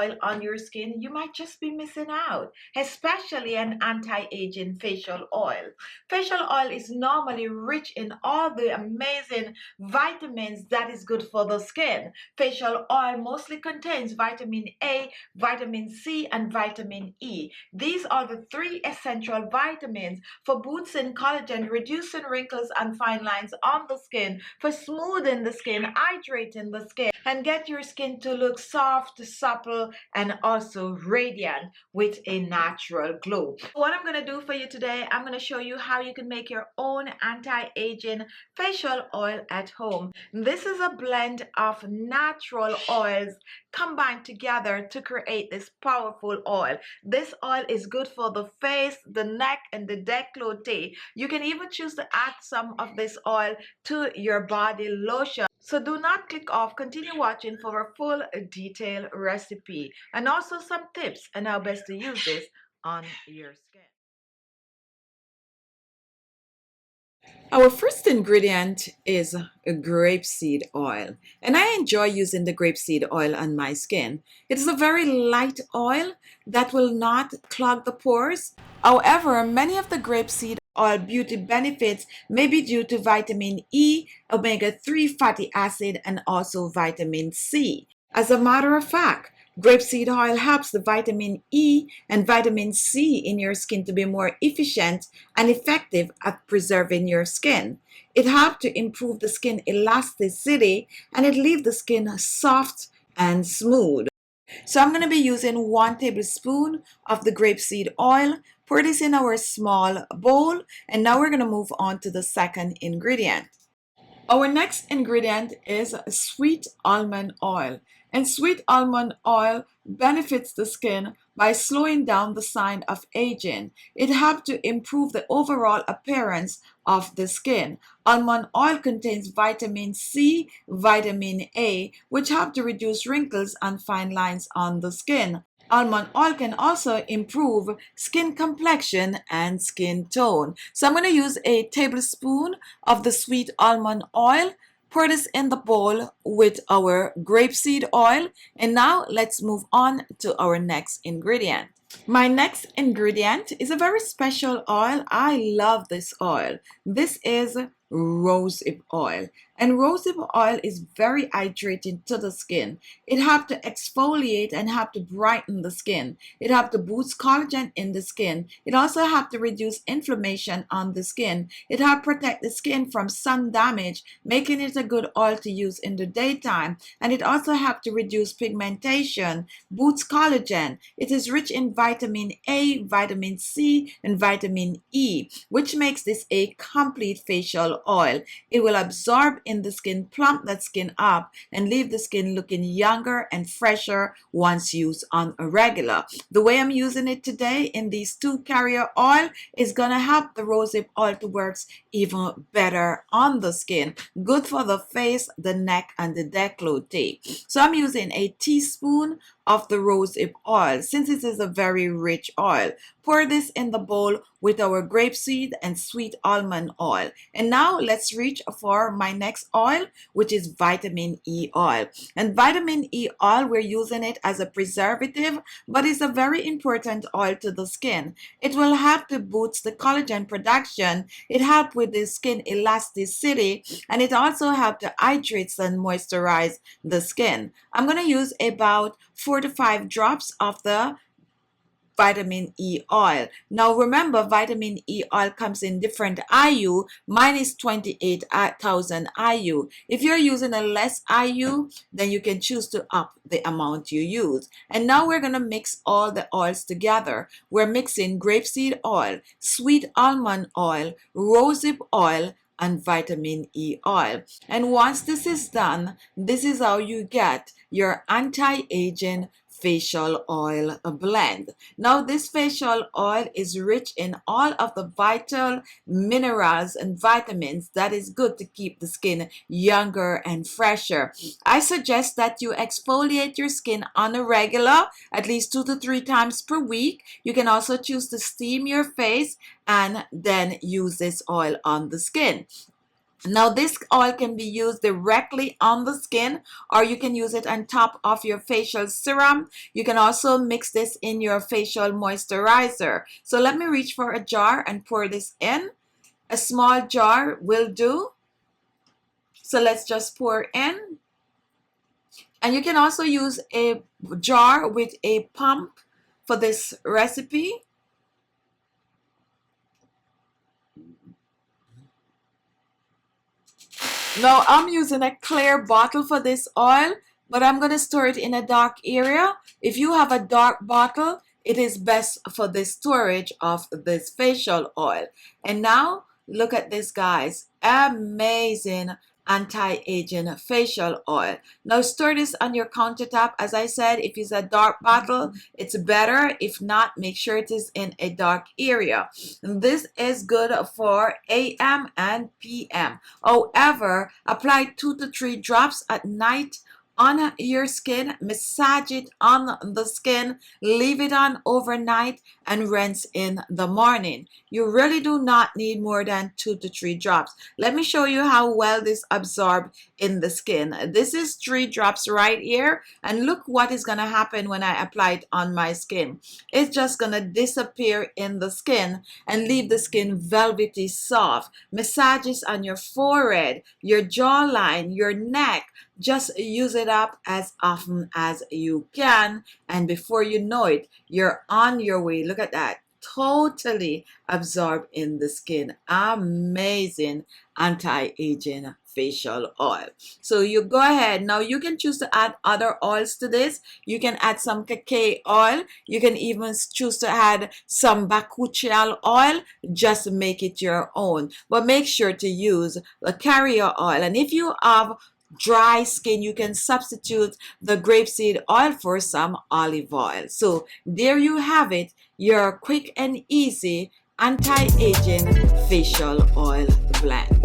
oil on your skin, you might just be missing out, especially an anti-aging facial oil. Facial oil is normally rich in all the amazing vitamins that is good for the skin. Facial oil mostly contains vitamin A, vitamin C, and vitamin E. These are the three essential vitamins for boosting collagen, reducing wrinkles and fine lines on the skin, for smoothing the skin, hydrating the skin, and get your skin to look soft, supple, and also radiant with a natural glow. What I'm going to do for you today, I'm going to show you how you can make your own anti-aging facial oil at home. This is a blend of natural oils combined together to create this powerful oil. This oil is good for the face, the neck, and the décolleté. You can even choose to add some of this oil to your body lotion. So do not click off. Continue watching for a full detailed recipe and also some tips on how best to use this on your skin. Our first ingredient is a grapeseed oil, and I enjoy using the grapeseed oil on my skin. It is a very light oil that will not clog the pores. However, many of the grapeseed oil beauty benefits may be due to vitamin E, omega-3 fatty acid, and also vitamin C. As a matter of fact, grapeseed oil helps the vitamin E and vitamin C in your skin to be more efficient and effective at preserving your skin. It helps to improve the skin elasticity and it leaves the skin soft and smooth. So I'm going to be using 1 tablespoon of the grapeseed oil. Pour this in our small bowl, and now we're going to move on to the second ingredient. Our next ingredient is sweet almond oil. And sweet almond oil benefits the skin by slowing down the sign of aging. It helps to improve the overall appearance of the skin. Almond oil contains vitamin C, vitamin A, which help to reduce wrinkles and fine lines on the skin. Almond oil can also improve skin complexion and skin tone. So I'm going to use a tablespoon of the sweet almond oil. Pour this in the bowl with our grapeseed oil. And now let's move on to our next ingredient. My next ingredient is a very special oil. I love this oil. This is rosehip oil. And rosehip oil is very hydrating to the skin. It helps to exfoliate and help to brighten the skin. It helps to boost collagen in the skin. It also helps to reduce inflammation on the skin. It helps protect the skin from sun damage, making it a good oil to use in the daytime. And it also helps to reduce pigmentation, boosts collagen. It is rich in vitamin A, vitamin C, and vitamin E, which makes this a complete facial oil. It will absorb in the skin, plump that skin up, and leave the skin looking younger and fresher once used on a regular. The way I'm using it today in these 2 carrier oil is gonna help the rosehip oil to work even better on the skin. Good for the face, the neck, and the décolleté. So I'm using a teaspoon of the rosehip oil since it is a very rich oil. Pour this in the bowl with our grapeseed and sweet almond oil. And now let's reach for my next oil, which is vitamin E oil. And vitamin E oil, we're using it as a preservative, but it's a very important oil to the skin. It will help to boost the collagen production. It helps with the skin elasticity, and it also helps to hydrate and moisturize the skin. I'm going to use about 4 to 5 drops of the vitamin E oil. Now remember, vitamin E oil comes in different IU. Mine is 28,000 IU. If you're using a less IU, then you can choose to up the amount you use. And now we're going to mix all the oils together. We're mixing grapeseed oil, sweet almond oil, rosehip oil, and vitamin E oil. And once this is done, this is how you get your anti-aging facial oil blend. Now this facial oil is rich in all of the vital minerals and vitamins that is good to keep the skin younger and fresher. I suggest that you exfoliate your skin on a regular, at least 2 to 3 times per week. You can also choose to steam your face and then use this oil on the skin. Now this oil can be used directly on the skin, or you can use it on top of your facial serum. You can also mix this in your facial moisturizer. So let me reach for a jar and pour this in. A small jar will do. So let's just pour in. And you can also use a jar with a pump for this recipe. Now I'm using a clear bottle for this oil, but I'm going to store it in a dark area. If you have a dark bottle, it is best for the storage of this facial oil. And now look at this, guys. Amazing anti-aging facial oil. Now store this on your countertop. As I said, if it's a dark bottle, it's better. If not, make sure it is in a dark area. This is good for AM and PM. However, apply 2 to 3 drops at night on your skin, massage it on the skin, leave it on overnight, and rinse in the morning. You really do not need more than 2 to 3 drops. Let me show you how well this absorbs in the skin. This is 3 drops right here, and look what is going to happen when I apply it on my skin. It's just going to disappear in the skin and leave the skin velvety soft. Massages on your forehead, your jawline, your neck. Just use it up as often as you can, and before you know it, you're on your way. Look at that. Totally absorbed in the skin. Amazing anti-aging facial oil. So you go ahead. Now you can choose to add other oils to this. You can add some cacao oil. You can even choose to add some bakuchial oil. Just make it your own. But make sure to use the carrier oil. And if you have dry skin, you can substitute the grapeseed oil for some olive oil. So there you have it, your quick and easy anti-aging facial oil blend.